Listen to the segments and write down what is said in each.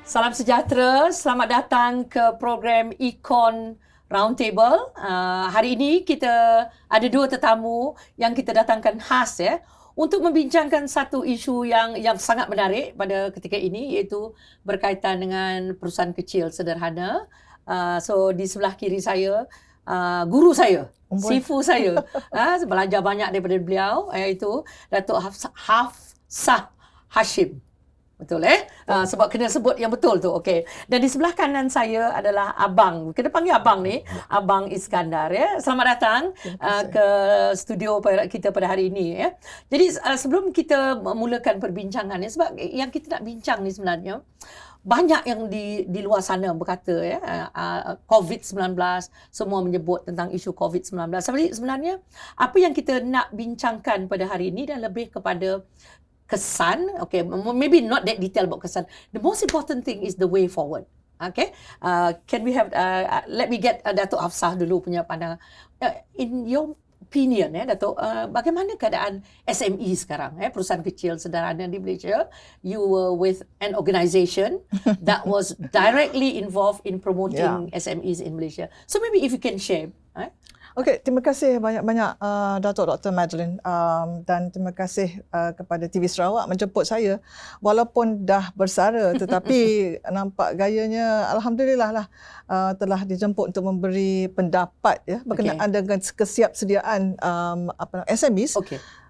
Salam sejahtera, selamat datang ke program Econ Roundtable. Hari ini kita ada dua tetamu yang kita datangkan khas untuk membincangkan satu isu yang sangat menarik pada ketika ini, iaitu berkaitan dengan perusahaan kecil sederhana. So di sebelah kiri saya, guru saya, sifu saya, belajar banyak daripada beliau, iaitu Datuk Hafsah Hashim. Betul sebab kena sebut yang betul tu. Okey. Dan di sebelah kanan saya adalah abang. Kena panggil abang ni, Abang Iskandar Selamat datang ke studio kita pada hari ini Jadi sebelum kita memulakan perbincangan sebab yang kita nak bincang ni sebenarnya banyak yang di luar sana berkata COVID-19, semua menyebut tentang isu COVID-19. Sebenarnya apa yang kita nak bincangkan pada hari ini dan lebih kepada kesan, okay, maybe not that detail about kesan. The most important thing is the way forward. Okay, can we have? Let me get Datuk Hafsah dulu punya pandangan. In your opinion, Datuk, bagaimana keadaan SME sekarang? Perusahaan kecil sederhana di Malaysia. You were with an organisation that was directly involved in promoting SMEs in Malaysia. So maybe if you can share. Okey, terima kasih banyak-banyak Datuk Dr. Madeline dan terima kasih kepada TV Sarawak menjemput saya walaupun dah bersara tetapi nampak gayanya alhamdulillah lah telah dijemput untuk memberi pendapat berkenaan dengan kesiapsediaan SMEs.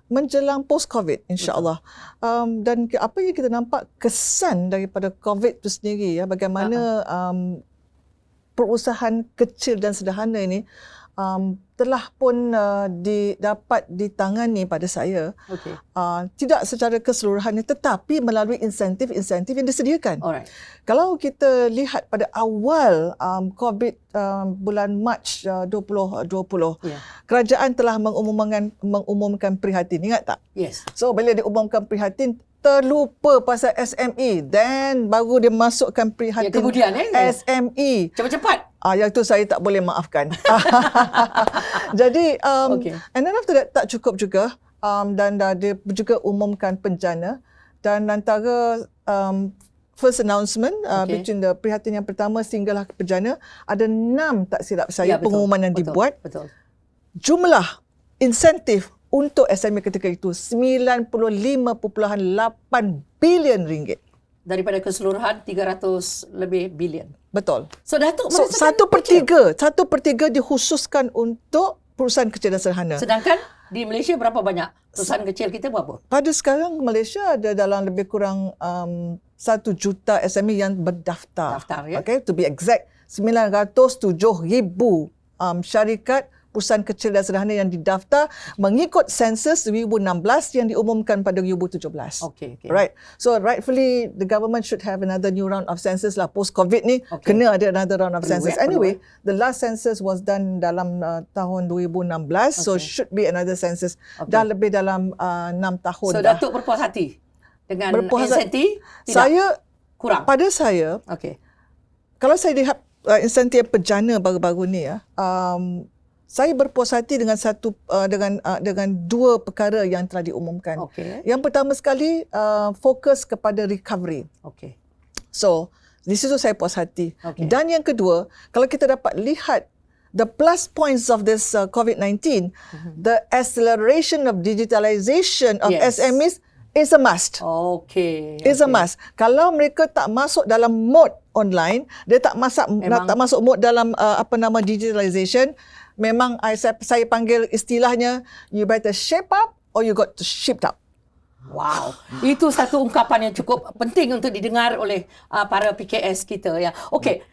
Menjelang post-COVID, insya-Allah. Dan apa yang kita nampak kesan daripada COVID itu sendiri bagaimana perusahaan kecil dan sederhana ini telah pun dapat ditangani pada saya. Tidak secara keseluruhannya tetapi melalui insentif-insentif yang disediakan. Kalau kita lihat pada awal COVID bulan Mac 2020, kerajaan telah mengumumkan prihatin. Ingat tak? Yes. So bila diumumkan prihatin, terlupa pasal SME dan baru dia masukkan prihatin kemudian SME. Cepat-cepat. Yang tu saya tak boleh maafkan. Jadi and then after that tak cukup juga dan dia juga umumkan penjana dan antara first announcement between the prihatin yang pertama sehinggalah ke penjana ada 6 tak silap saya pengumuman yang dibuat. Jumlah insentif untuk SME ketika itu 95.8 bilion ringgit. Daripada keseluruhan 300 lebih bilion. Betul. So Datuk merasakan 1/3 dikhususkan untuk perusahaan kecil dan sederhana. Sedangkan di Malaysia berapa banyak perusahaan kecil kita berapa? Pada sekarang Malaysia ada dalam lebih kurang 1 juta SME yang berdaftar. Okay, to be exact 907,000 syarikat perusahaan kecil dan sederhana yang didaftar mengikut sensus 2016 yang diumumkan pada 2017. Right. So rightfully the government should have another new round of census lah post COVID ni. Kena ada another round of census. Anyway, the last census was done dalam tahun 2016. So should be another census. Dah lebih dalam 6 tahun so dah. Datuk berpuas hati dengan insentif? Saya kurang. Pada saya, kalau saya lihat insentif penjana baru-baru ni saya berpuas hati dengan dengan dua perkara yang telah diumumkan. Yang pertama sekali fokus kepada recovery. So di situ saya puas hati. Dan yang kedua, kalau kita dapat lihat the plus points of this COVID-19, the acceleration of digitalization of SMEs is a must. Is a must. Kalau mereka tak masuk dalam mode online, dia tak masuk mode dalam digitalization, memang saya panggil istilahnya you better shape up or you got to shipped up. Wow, itu satu ungkapan yang cukup penting untuk didengar oleh para PKS kita Okey.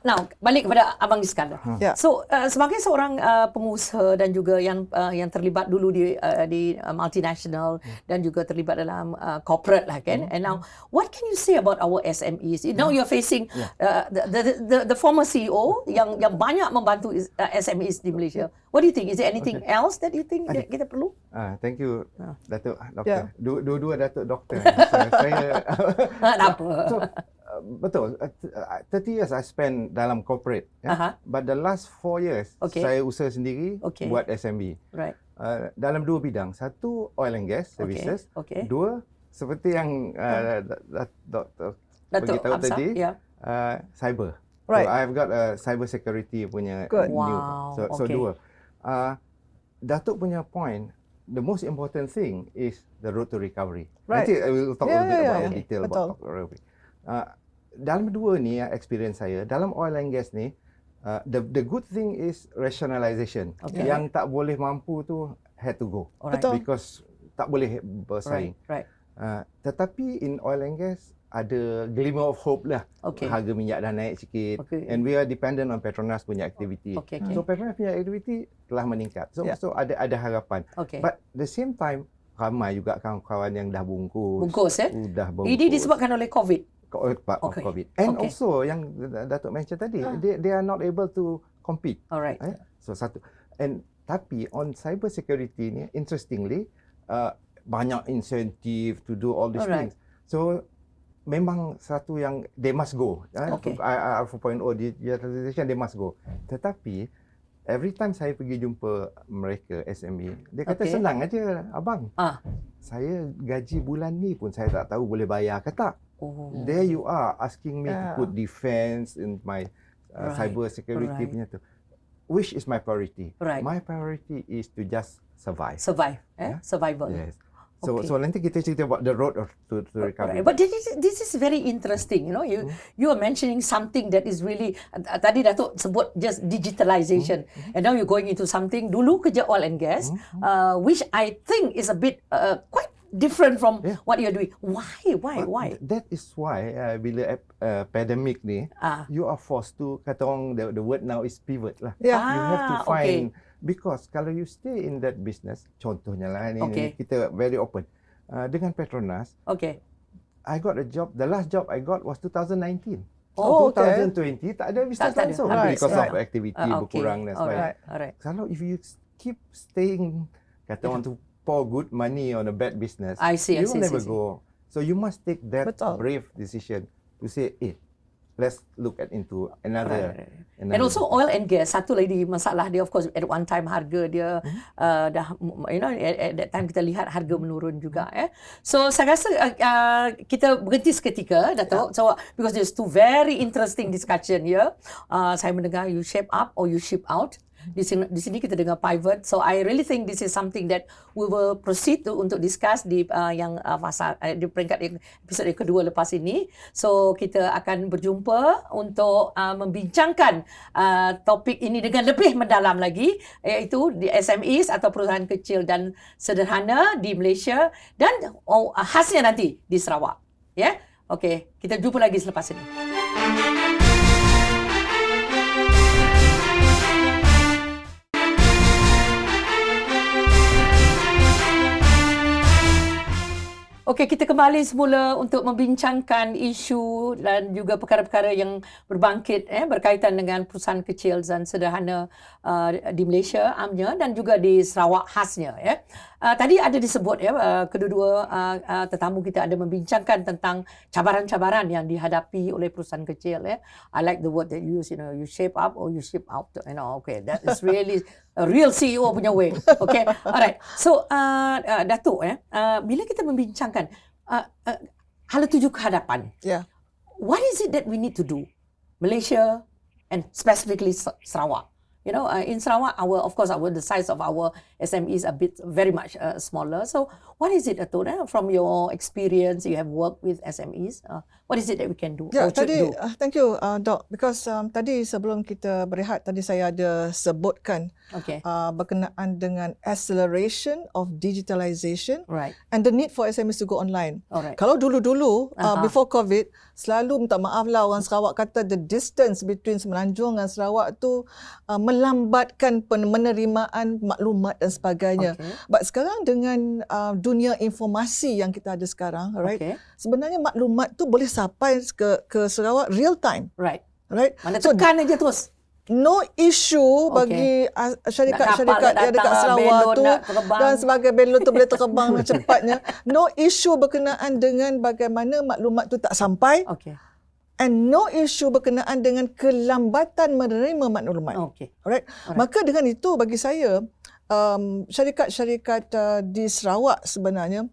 Now, balik kepada Abang Iskandar. So, sebagai seorang pengusaha dan juga yang terlibat dulu di multinational dan juga terlibat dalam corporate lah kan. And now, what can you say about our SMEs? Now you're facing the former CEO yang banyak membantu SMEs di Malaysia. What do you think? Is there anything else that you think that kita perlu? Thank you, Datuk Doktor. Dua-dua Datuk Doktor. Saya tak apa. Betul. 30 years I spent dalam corporate. But the last 4 years, saya usaha sendiri buat SMB. Dalam dua bidang. Satu, oil and gas services. Dua, seperti yang Dr. bagi tahu Hamzah, tadi, yeah. Cyber. Right. So I've got a cyber security punya Good. new. Wow, So okay. dua. Datuk punya point, the most important thing is the road to recovery. Right. Nanti I will talk a bit about the detail Betul. about recovery. Dalam dua ni experience saya, dalam oil and gas ni, the good thing is rationalization. Okay. Yang tak boleh mampu tu had to go. Alright. Betul. Because tak boleh bersaing. Right. Tetapi in oil and gas ada glimmer of hope lah. Okay. Harga minyak dah naik sikit. Okay. And we are dependent on Petronas punya activity. Okay. So Petronas punya activity telah meningkat. So ada harapan. Okay. But the same time ramai juga kawan-kawan yang dah bungkus. Dah bungkus. Ini disebabkan oleh COVID. COVID. And also yang Datuk mention tadi, they are not able to compete. Alright. So satu. And tapi on cyber security ni, interestingly, banyak insentif to do all these things. So memang satu yang they must go. Okay. IR 4.0 digitalization they must go. Tetapi every time saya pergi jumpa mereka SME, dia kata senang aja abang. Saya gaji bulan ni pun saya tak tahu boleh bayar ke tak. There you are asking me to put defense in my cyber security punya tu. Which is my priority? My priority is to just survive. Survival. Yes. So nanti kita cerita about the road to recovery. But this is very interesting. You know, you are mentioning something that is really tadi Datuk sebut just digitalization, and now you're going into something dulu kerja oil and gas, which I think is a bit quite different from what you're doing. Why? That is why bila pandemic ni, you are forced to kata orang the word now is pivot lah. Yeah. You have to find. Because kalau you stay in that business, contohnya lah ni kita very open. Dengan Petronas, I got a job, the last job I got was 2019. 2020 tak ada business langsung because of activity berkurang dan sebagainya. Kalau if you keep staying, kata orang tu pour good money on a bad business, you will never go. So you must take that brave decision to say, let's look into another. And also oil and gas, satu lagi masalah dia, of course at one time harga dia dah, you know, at that time kita lihat harga menurun juga. So saya rasa kita berhenti seketika, Datuk. So because there's two very interesting discussion here. Saya mendengar you shape up or you ship out. Di sini kita dengar pivot. So I really think this is something that we will proceed untuk discuss di yang fasa di peringkat episod yang kedua lepas ini. So kita akan berjumpa untuk membincangkan topik ini dengan lebih mendalam lagi, iaitu di SMEs atau perusahaan kecil dan sederhana di Malaysia dan khasnya nanti di Sarawak. Ya. Okey, kita jumpa lagi selepas ini. Okey, kita kembali semula untuk membincangkan isu dan juga perkara-perkara yang berbangkit berkaitan dengan perusahaan kecil dan sederhana di Malaysia amnya dan juga di Sarawak khasnya. Tadi ada disebut kedua-dua tetamu kita ada membincangkan tentang cabaran-cabaran yang dihadapi oleh perusahaan kecil. I like the word that you use, you know, you shape up or you ship out. You know, okay, that is really a real CEO punya way. Okay, alright. So, Datuk, bila kita membincangkan hala tuju kehadapan, what is it that we need to do, Malaysia and specifically Sarawak? You know, in Sarawak, the size of our SMEs are very much smaller. So, what is it, Datuk? From your experience, you have worked with SMEs. What is it that we can do? Thank you, Doc. Because tadi sebelum kita berehat, tadi saya ada sebutkan berkenaan dengan acceleration of digitalization and the need for SMEs to go online. Kalau dulu-dulu, before COVID, selalu minta maaf lah orang Sarawak kata the distance between Semenanjung dan Sarawak tu melambatkan penerimaan maklumat dan sebagainya. But sekarang dengan dunia informasi yang kita ada sekarang, sebenarnya maklumat tu boleh sampai ke Sarawak real time. Mana tekan aja terus. No issue bagi syarikat-syarikat yang dekat Sarawak tu dan sebagai belon tu boleh terbang cepatnya. No issue berkenaan dengan bagaimana maklumat tu tak sampai. And no issue berkenaan dengan kelambatan menerima maklumat. Alright. Maka dengan itu bagi saya syarikat-syarikat di Sarawak sebenarnya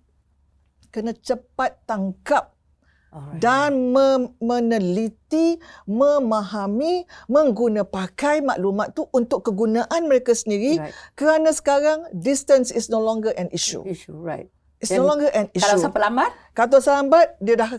kena cepat tangkap dan meneliti, memahami, pakai maklumat tu untuk kegunaan mereka sendiri, kerana sekarang distance is no longer an issue. It's no longer an issue. Kalau siapa lambat? Kalau lambat, dia dah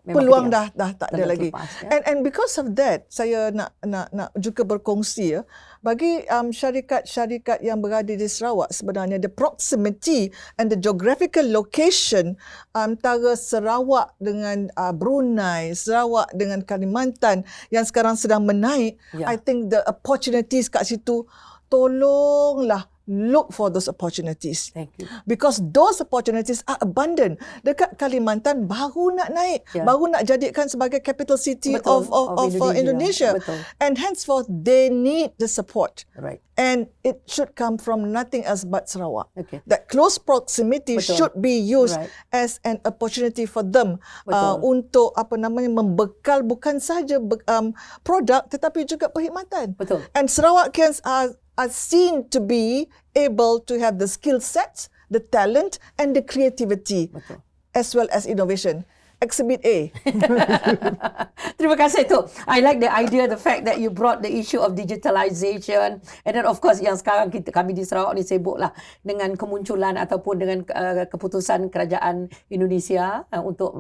peluang dah tak ada lagi. Lepas, ya? And because of that, saya nak juga berkongsi ya, bagi syarikat-syarikat yang berada di Sarawak, sebenarnya the proximity and the geographical location antara Sarawak dengan Brunei, Sarawak dengan Kalimantan yang sekarang sedang menaik, I think the opportunities kat situ, tolonglah look for those opportunities. Thank you. Because those opportunities are abundant. Dekat Kalimantan baru nak naik, baru nak jadikan sebagai capital city of Indonesia. Betul. And henceforth, they need the support. Right. And it should come from nothing else but Sarawak. Okay. That close proximity should be used as an opportunity for them untuk membekal bukan saja produk tetapi juga perkhidmatan. Betul. And Sarawakians are seen to be able to have the skill sets, the talent and the creativity as well as innovation. Exhibit A. Terima kasih tu. I like the idea, the fact that you brought the issue of digitalization, and then of course yang sekarang kami di Sarawak ni sibuk lah dengan kemunculan ataupun dengan keputusan kerajaan Indonesia untuk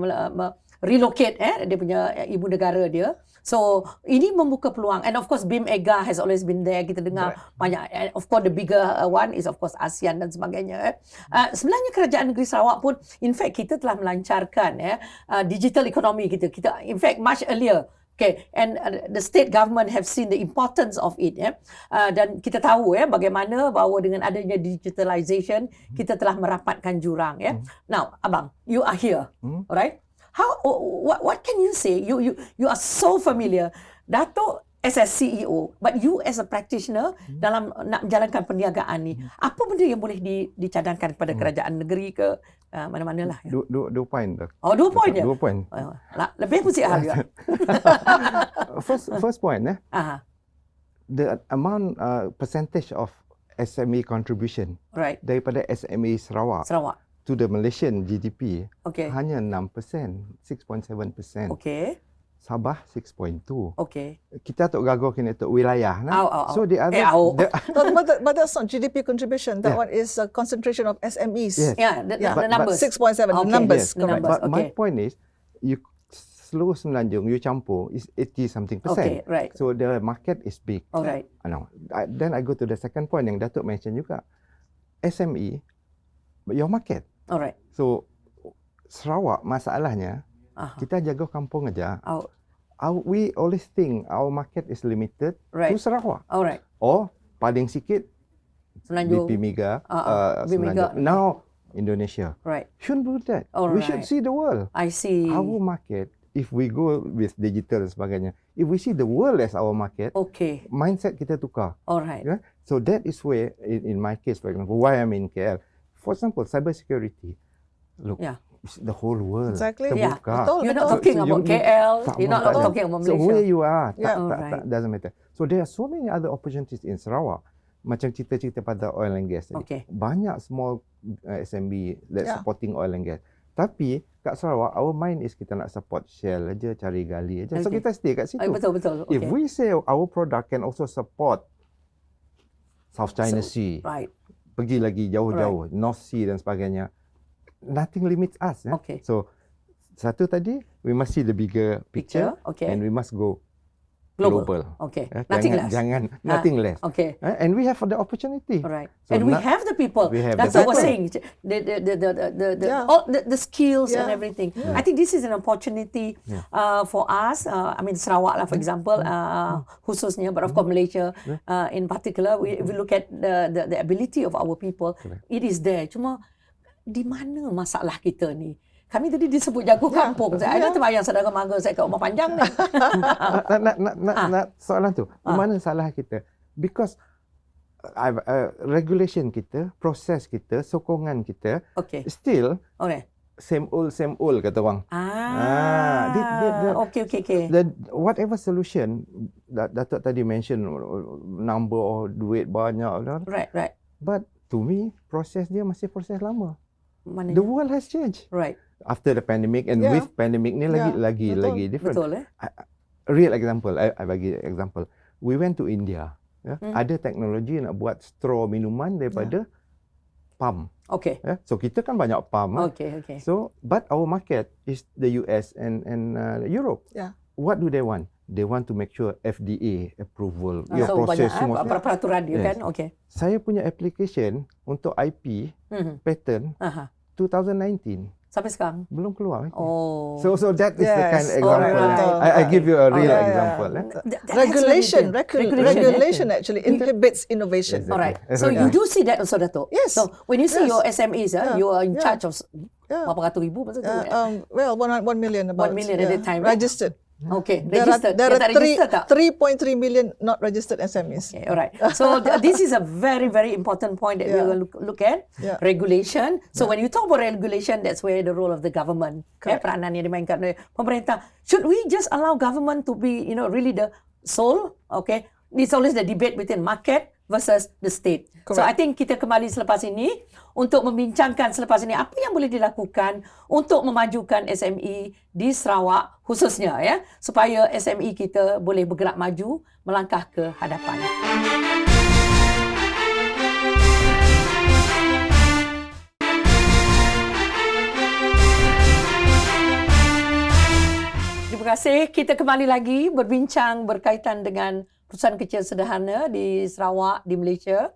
relocate dia punya ibu negara dia. So ini membuka peluang, and of course BIMEGA has always been there. Kita dengar banyak, and of course the bigger one is of course ASEAN dan sebagainya. Sebenarnya kerajaan negeri Sarawak pun, in fact kita telah melancarkan digital economy kita in fact much earlier. Okay, and the state government have seen the importance of it. Dan kita tahu bagaimana bahawa dengan adanya digitalization kita telah merapatkan jurang. Now, Abang, you are here, alright? What can you say? You are so familiar. Dato' as a CEO, but you as a practitioner dalam nak menjalankan perniagaan ni, apa benda yang boleh dicadangkan kepada kerajaan negeri ke mana-mana lah? Dua poin. Oh, 2 poin je? 2 poin. Lebih pusing hal juga. First point, the amount, percentage of SME contribution daripada SME Sarawak to the Malaysian GDP hanya 6%, 6.7%. Okay. Sabah 6.2. Okay. Kita tak gagal kena tu wilayah. So the other, but that's not GDP contribution. That one is a concentration of SMEs. Yes. Yeah, the numbers. 6.7. The numbers. Yes. Correct. But my point is, you seluruh Semenanjung you campur is 80-something %. Okay, right. So the market is big. All right. Then I go to the second point yang Datuk mention juga. SME, your market. All right. So Sarawak masalahnya kita jaga kampung aja. We always think our market is limited to Sarawak. All right. Or paling sikit Semenanjung. BIMEGA. BIMEGA. Now Indonesia. Right. Shouldn't do that. We should see the world. I see. Our market, if we go with digital dan sebagainya, if we see the world as our market, mindset kita tukar. All right. So that is where, in my case, for example, why I'm in KL. For example, cyber security. Look, it's the whole world. Exactly. Terbuka. You're not talking about KL. You're not talking about Malaysia. So where you are, right. doesn't matter. So there are so many other opportunities in Sarawak. Macam cerita-cerita pada oil and gas tadi. Banyak small SMB that supporting oil and gas. Tapi kat Sarawak, our mind is kita nak support Shell aja, cari gali aja. So kita stay kat situ. Betul. If we say our product can also support South China Sea, pergi lagi jauh-jauh, North Sea dan sebagainya, nothing limits us. So satu tadi, we must see the bigger picture and we must go global. Nothing less. Nothing less. And we have the opportunity. Right. So and we have the people. That's what I was saying. The skills and everything. I think this is an opportunity for us. I mean Sarawak lah, for example, khususnya, but of course Malaysia in particular. We look at the ability of our people. It is there. Cuma di mana masalah kita ni? Kami tadi disebut jago kampung. Saya terbayang saudara mangga saya kat rumah panjang ni. Nak soalan tu. Di mana salah kita? Because regulation kita, proses kita, sokongan kita, still same old kata orang. Okay. Whatever solution Datuk tadi mention, number or duit banyak. Right. But to me, proses dia masih proses lama. The world has changed. Right. after the pandemic and with pandemic ni lagi different. Betul. Real example, I bagi example. We went to India. Ada teknologi nak buat straw minuman daripada palm. Okay. So kita kan banyak palm. Okay. So but our market is the US and Europe. What do they want? They want to make sure FDA approval, so proses banyak semua. peraturan dia kan. Okay. Saya punya application untuk IP patent 2019 sampai sekarang belum keluar. Oh. So that is the kind of example. Alright. I give you a real example. Regulation actually inhibits innovation. Alright. So you do see that also, Dato'? Yes. So when you see your SMEs, you are in charge of berapa ratus ribu masa tu? Well, 1 million about. 1 million at that time. Registered. Okay, There registered. are 3.3 million not registered SMEs. Okay, alright. So this is a very, very important point that we will look at. Regulation. So when you talk about regulation, that's where the role of the government, peranan yang dimainkan oleh pemerintah. Should we just allow government to be, really the sole? Okay, it's always the debate between market versus the state. Correct. So I think kita kembali selepas ini untuk membincangkan selepas ini apa yang boleh dilakukan untuk memajukan SME di Sarawak khususnya supaya SME kita boleh bergerak maju melangkah ke hadapan. Terima kasih. Kita kembali lagi berbincang berkaitan dengan perusahaan kecil sederhana di Sarawak, di Malaysia.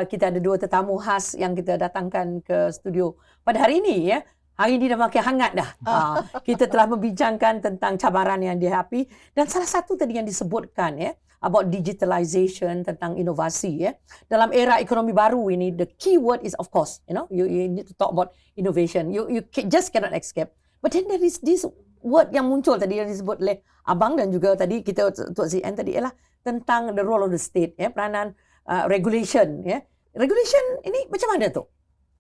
Kita ada 2 tetamu khas yang kita datangkan ke studio pada hari ini. Hari ini dah makin hangat dah. Kita telah membincangkan tentang cabaran yang dihadapi dan salah satu tadi yang disebutkan about digitalization, tentang inovasi. Dalam era ekonomi baru ini, the key word is of course, you need to talk about innovation. You just cannot escape. But then there is this word yang muncul tadi yang disebut oleh Abang dan juga tadi kita Tok ZN tadi ialah tentang the role of the state, peranan regulation. Regulation ini macam mana tu?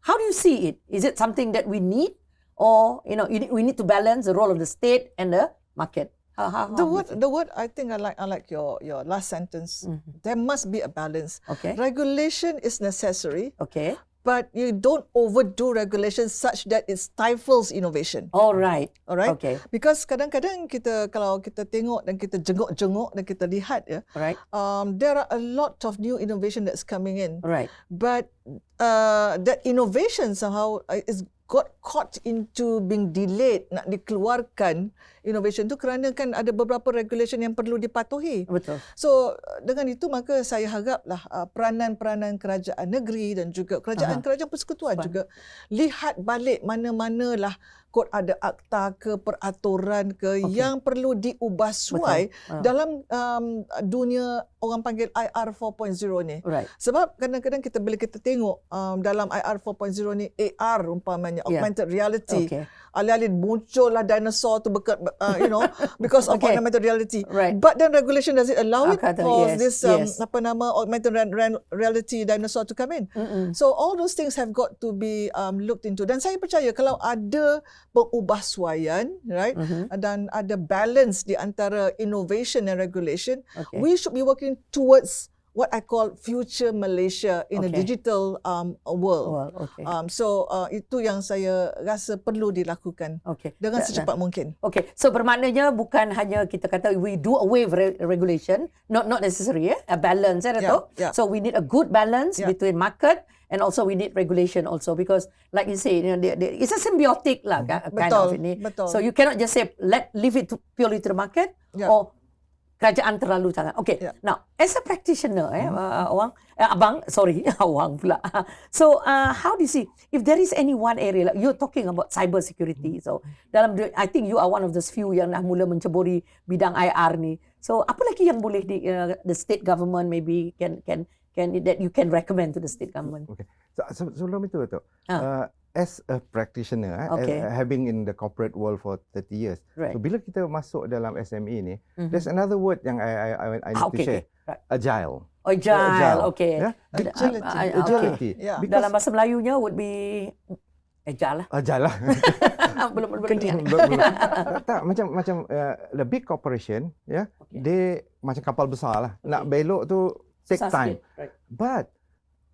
How do you see it? Is it something that we need, or we need to balance the role of the state and the market? The word I think I like your last sentence. There must be a balance. Okay. Regulation is necessary. Okay. But you don't overdo regulation such that it stifles innovation. Alright. Okay. Because kadang-kadang kalau kita tengok dan kita jenguk-jenguk dan kita lihat right. There are a lot of new innovation that's coming in. Right. But that innovation somehow is got caught into being delayed, nak dikeluarkan innovation tu kerana kan ada beberapa regulation yang perlu dipatuhi. Betul. So dengan itu maka saya haraplah peranan-peranan kerajaan negeri dan juga kerajaan-kerajaan persekutuan juga lihat balik mana-manalah kod ada akta ke peraturan ke yang perlu diubah suai dalam dunia orang panggil IR 4.0 ni. Right. Sebab kadang-kadang bila kita tengok dalam IR 4.0 ni AR umpamanya augmented reality. Alih-alih muncullah dinosaur tu because of augmented reality. Right. But then regulation does it allow it for this augmented reality dinosaur to come in. So all those things have got to be looked into. Dan saya percaya kalau ada pengubahsuaian, right, dan ada balance di antara innovation and regulation, we should be working towards what I call future Malaysia in a digital world. So itu yang saya rasa perlu dilakukan dengan secepat mungkin. Okay, so bermaknanya bukan hanya kita kata we do away with regulation, not necessary, a balance, So we need a good balance between market and also we need regulation also, because like you say, it's a symbiotic lah kind of ini. So you cannot just say leave it purely to the market or kerajaan terlalu sangat. Okay. Now, as a practitioner, Awang pula. So, how do you see, if there is any one area, like you're talking about cyber security. So, I think you are one of those few yang dah mula menceburi bidang IR ni. So, apa lagi yang boleh the state government maybe can that you can recommend to the state government? Okay. So, sebelum itu, as a practitioner, having in the corporate world for 30 years, so bila kita masuk dalam SME ni, there's another word yang I need to share. Agile. Okay. Agility. Dalam bahasa Melayunya would be agile lah. belum. Tak, macam the big corporation, dia macam kapal besar lah. Nak belok tu take time. But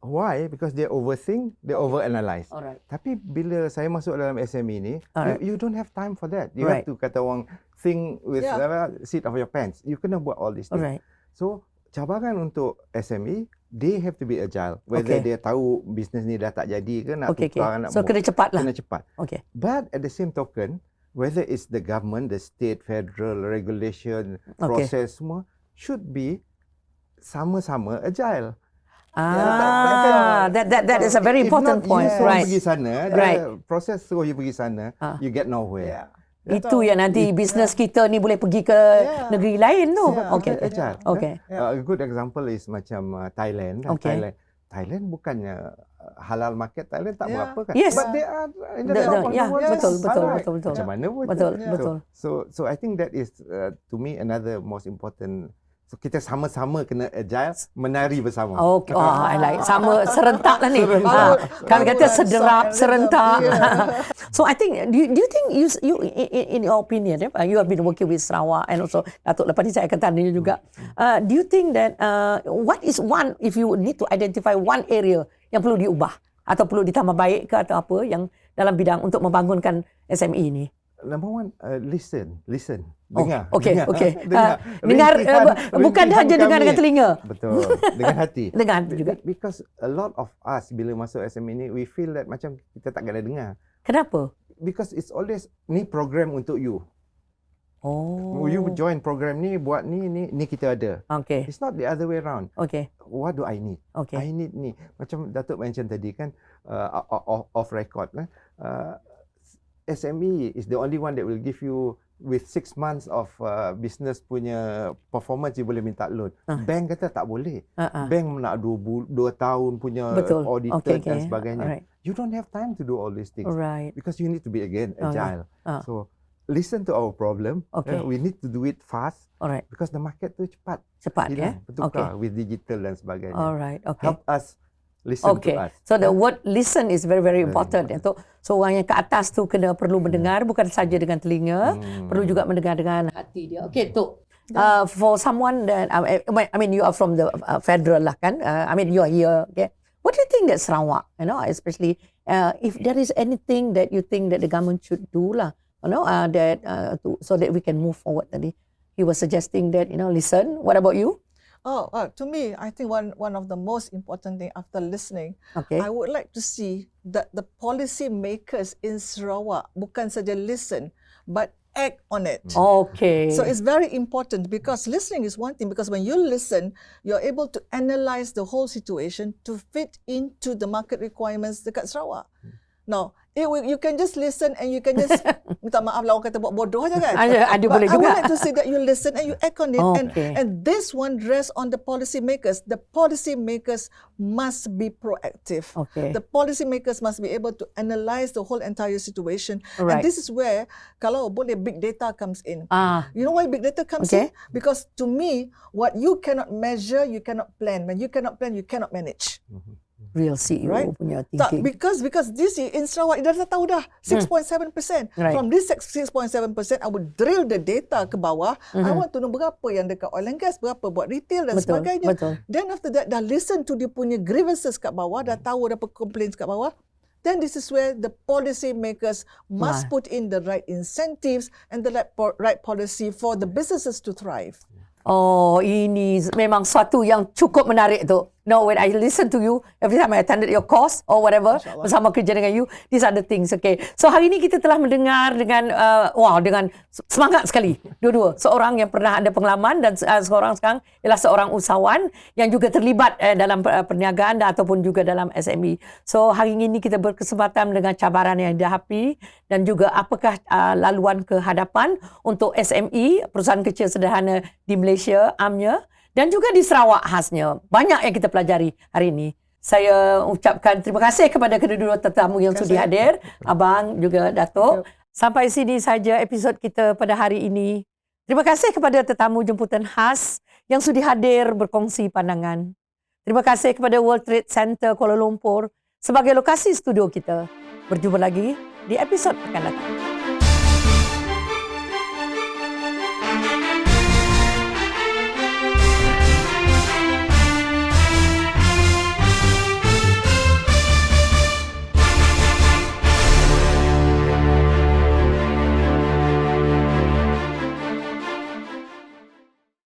Why? Because they overthink, they overanalyze. Alright. Tapi bila saya masuk dalam SME ni, you don't have time for that. You have to kata orang think with seat of your pants. You kena buat all these things. So cabaran untuk SME, they have to be agile. Whether dia tahu bisnes ni dah tak jadi ke nak tukar, nak so kena cepat lah. Kena cepat. But at the same token, whether it's the government, the state, federal, regulation, process semua should be sama-sama agile. That is a very important point. Right. Pergi sana, proses suruh you pergi sana, you get nowhere. Itu yang nanti bisnes kita ni boleh pergi ke negeri lain tu. A good example is macam Thailand. Thailand bukannya halal market, Thailand tak berapa kan. Yes. But they are in the top of the world. Betul. Macam mana pun. Betul. So I think that is to me another most important. So kita sama-sama kena agile, menari bersama. I like sama serentak lah ni. Kalau kata sederap, serentak. So I think, do you think you in your opinion, you have been working with Sarawak and also Datuk lepas ni saya akan tanya juga. Do you think that what is one, if you need to identify one area yang perlu diubah atau perlu ditambah baik ke atau apa yang dalam bidang untuk membangunkan SME ni? Number one, listen. Dengar. Dengar, bukan hanya dengar dengan telinga. Betul. Dengan hati. Dengan hati juga. Because a lot of us bila masuk SME ni, we feel that macam kita tak kena dengar. Kenapa? Because it's always ni program untuk you. You join program ni, buat ni kita ada. It's not the other way around. What do I need? I need ni. Macam Datuk mention tadi kan, off record lah. SME is the only one that will give you with 6 months of business punya performance, you boleh minta loan. Bank kata tak boleh. Bank nak 2 tahun punya auditor dan sebagainya. You don't have time to do all these things. Because you need to be again agile. So listen to our problem. We need to do it fast. Because the market tu cepat. Bertukar with digital dan sebagainya. Help us. Listen to us. So the word listen is very, very important. So orang yang ke atas tu kena perlu mendengar, bukan saja dengan telinga, perlu juga mendengar dengan hati dia. Tok. For someone that, I mean you are from the federal lah kan, I mean you are here. What do you think that Sarawak, especially if there is anything that you think that the government should do lah, so that we can move forward tadi. He was suggesting that, listen. What about you? To me, I think one of the most important thing after listening, I would like to see that the policy makers in Sarawak bukan saja listen, but act on it. So it's very important because listening is one thing, because when you listen, you're able to analyze the whole situation to fit into the market requirements dekat Sarawak. Now, you can just listen and you can just minta maaf lah orang kata buat bodoh aja kan. Ada boleh I juga. would like to say that you listen and you act on it, and this one rests on the policy makers. The policy makers must be proactive. The policy makers must be able to analyze the whole entire situation. And this is where kalau boleh big data comes in. You know why big data comes in? Because to me, what you cannot measure, you cannot plan. When you cannot plan, you cannot manage. Real CEO punya thinking. Because this in Sarawak, dah tahu dah 6.7%. From this 6.7%, I would drill the data ke bawah. I want to know berapa yang dekat oil and gas, berapa buat retail dan sebagainya. Then after that, dah listen to dia punya grievances kat bawah, dah tahu apa complaints kat bawah. Then this is where the policy makers must put in the right incentives and the right policy for the businesses to thrive. Ini memang suatu yang cukup menarik tu. When I listen to you, every time I attended your course or whatever, bersama kerja dengan you, these are the things. So hari ini kita telah mendengar dengan dengan semangat sekali dua-dua. Seorang yang pernah ada pengalaman dan seorang sekarang ialah seorang usahawan yang juga terlibat dalam perniagaan ataupun juga dalam SME. So hari ini kita berkesempatan dengan cabaran yang dihadapi dan juga apakah laluan ke hadapan untuk SME, perusahaan kecil sederhana di Malaysia, amnya, dan juga di Sarawak khasnya. Banyak yang kita pelajari hari ini. Saya ucapkan terima kasih kepada kedua-dua tetamu yang sudi hadir, Abang juga Datuk. Sampai sini saja episod kita pada hari ini. Terima kasih kepada tetamu jemputan khas yang sudi hadir berkongsi pandangan. Terima kasih kepada World Trade Center Kuala Lumpur sebagai lokasi studio kita. Berjumpa lagi di episod akan datang.